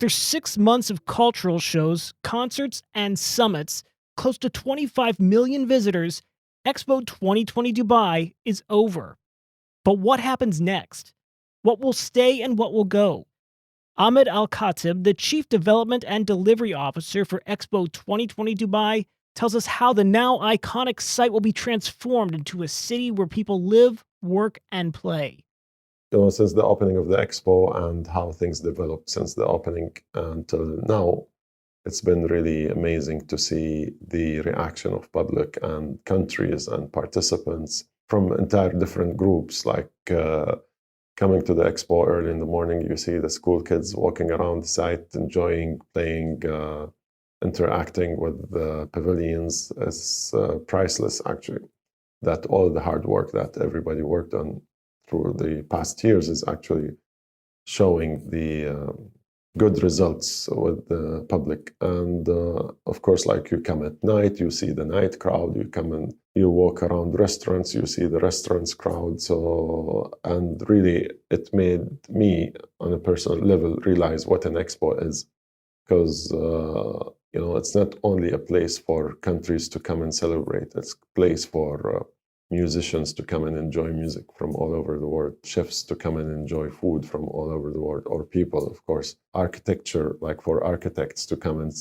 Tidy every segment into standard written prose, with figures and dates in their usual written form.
After 6 months of cultural shows, concerts, and summits, close to 25 million visitors, Expo 2020 Dubai is over. But what happens next? What will stay and what will go? Ahmed Al Khatib, the Chief Development and Delivery Officer for Expo 2020 Dubai, tells us how the now iconic site will be transformed into a city where people live, work, and play. Since the opening of the Expo and how things developed since the opening until now, it's been really amazing to see the reaction of public and countries and participants from entire different groups. Like coming to the Expo early in the morning, you see the school kids walking around the site, enjoying, playing, interacting with the pavilions. It's priceless, actually, that all the hard work that everybody worked on through the past years is actually showing the good results with the public. And of course, like you come at night, you see the night crowd, you come and you walk around restaurants, you see the restaurants crowd. And really it made me on a personal level realize what an expo is, because it's not only a place for countries to come and celebrate, it's a place for musicians to come and enjoy music from all over the world, chefs to come and enjoy food from all over the world, or people, of course, architecture, like for architects to come and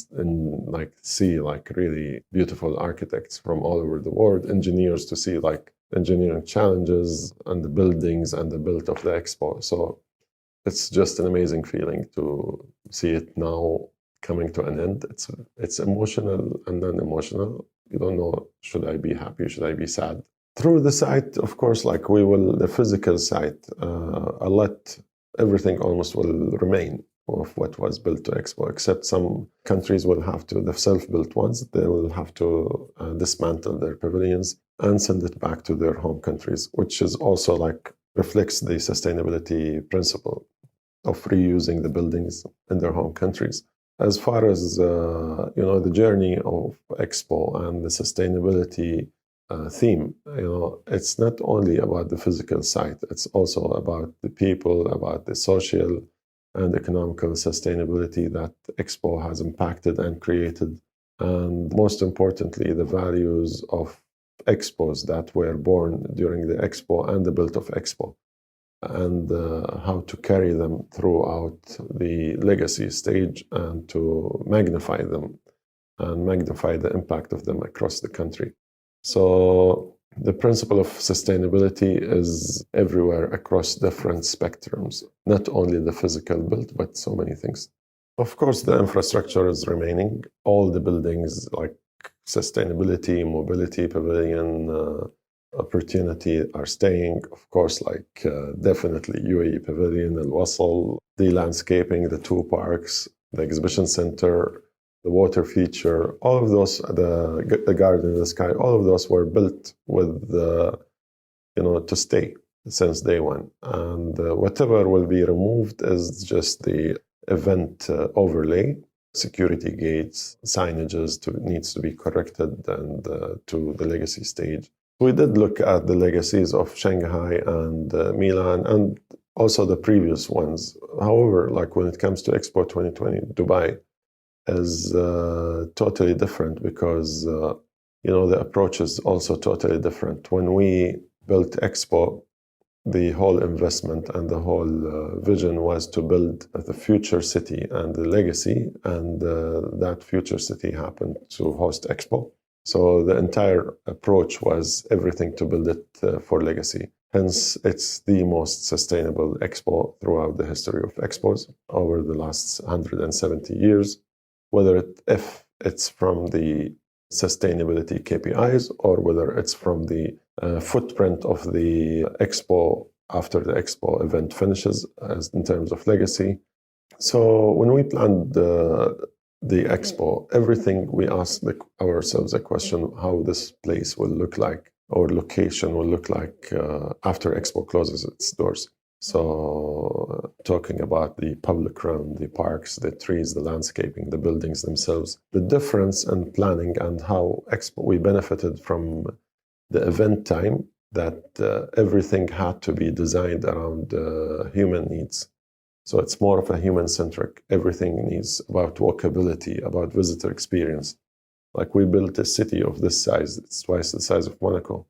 like see like really beautiful architects from all over the world, engineers to see like engineering challenges and the buildings and the build of the expo. So it's just an amazing feeling to see it now coming to an end. It's emotional and then emotional. You don't know, should I be happy, should I be sad? Through the site, of course, like the physical site, everything almost will remain of what was built to Expo, except some countries will have to, the self-built ones, they will have to dismantle their pavilions and send it back to their home countries, which is also like reflects the sustainability principle of reusing the buildings in their home countries. As far as, the journey of Expo and the sustainability theme, it's not only about the physical site, it's also about the people, about the social and economical sustainability that Expo has impacted and created, and most importantly, the values of Expos that were born during the Expo and the build of Expo, and how to carry them throughout the legacy stage and to magnify them and magnify the impact of them across the country. So the principle of sustainability is everywhere across different spectrums, not only the physical build, but so many things. Of course, the infrastructure is remaining. All the buildings like sustainability, mobility, pavilion, opportunity are staying. Of course, like definitely UAE Pavilion, Al Wasl, the landscaping, the two parks, the exhibition center, the water feature, all of those, the garden in the sky, all of those were built with, to stay since day one. And whatever will be removed is just the event overlay, security gates, signages needs to be corrected, and to the legacy stage. We did look at the legacies of Shanghai and Milan and also the previous ones. However, like when it comes to Expo 2020, Dubai is totally different because, the approach is also totally different. When we built Expo, the whole investment and the whole vision was to build the future city and the legacy, and that future city happened to host Expo. So the entire approach was everything to build it for legacy. Hence, it's the most sustainable Expo throughout the history of Expos over the last 170 years. Whether if it's from the sustainability KPIs or whether it's from the footprint of the Expo after the Expo event finishes as in terms of legacy. So when we planned the Expo, everything we asked ourselves a question, how this place will look like or location will look like after Expo closes its doors. So talking about the public realm, the parks, the trees, the landscaping, the buildings themselves, the difference in planning and how Expo we benefited from the event time, that everything had to be designed around human needs. So it's more of a human-centric. Everything is about walkability, about visitor experience. Like we built a city of this size, it's twice the size of Monaco.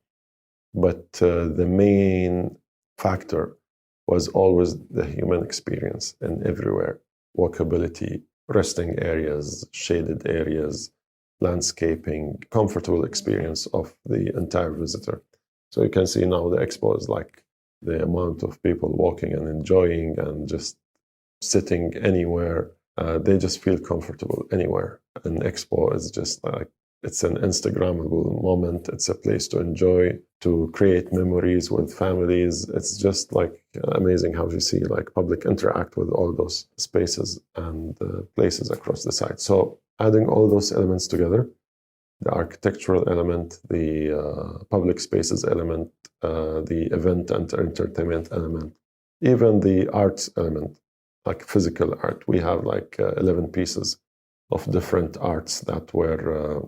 But the main factor was always the human experience and everywhere. Walkability, resting areas, shaded areas, landscaping, comfortable experience of the entire visitor. So you can see now the Expo is like the amount of people walking and enjoying and just sitting anywhere. They just feel comfortable anywhere. And Expo is just like, it's an Instagrammable moment. It's a place to enjoy, to create memories with families. It's just like amazing how you see like public interact with all those spaces and places across the site. So adding all those elements together, the architectural element, the public spaces element, the event and entertainment element, even the arts element, like physical art. We have like 11 pieces of different arts that were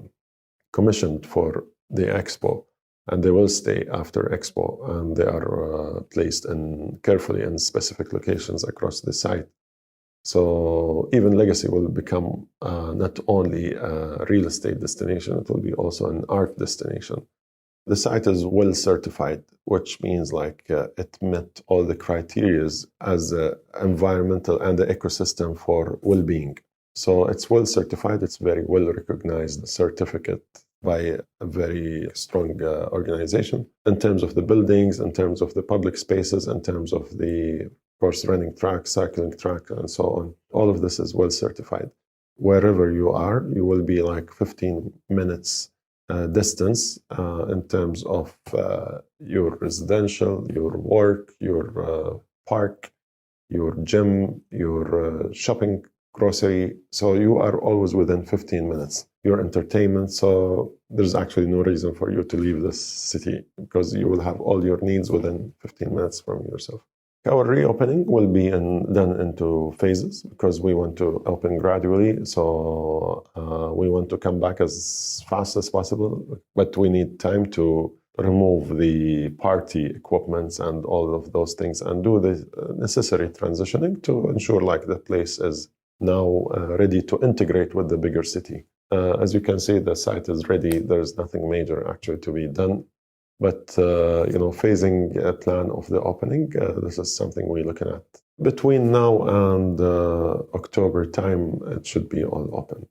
commissioned for the Expo, and they will stay after Expo, and they are placed carefully in specific locations across the site. So even Legacy will become not only a real estate destination, it will be also an art destination. The site is well certified, which means like it met all the criteria as environmental and the ecosystem for well-being. So it's well certified, it's very well recognized certificate by a very strong organization in terms of the buildings, in terms of the public spaces, in terms of the, of course, running track, cycling track, and so on. All of this is well certified. Wherever you are, you will be like 15 minutes distance in terms of your residential, your work, your park, your gym, your shopping, grocery. So you are always within 15 minutes. Your entertainment. So there's actually no reason for you to leave this city because you will have all your needs within 15 minutes from yourself. Our reopening will be done into phases because we want to open gradually. So we want to come back as fast as possible, but we need time to remove the party equipments and all of those things and do the necessary transitioning to ensure like the place is now ready to integrate with the bigger city. As you can see, the site is ready. There's nothing major actually to be done. But, phasing a plan of the opening, this is something we're looking at. Between now and October time, it should be all open.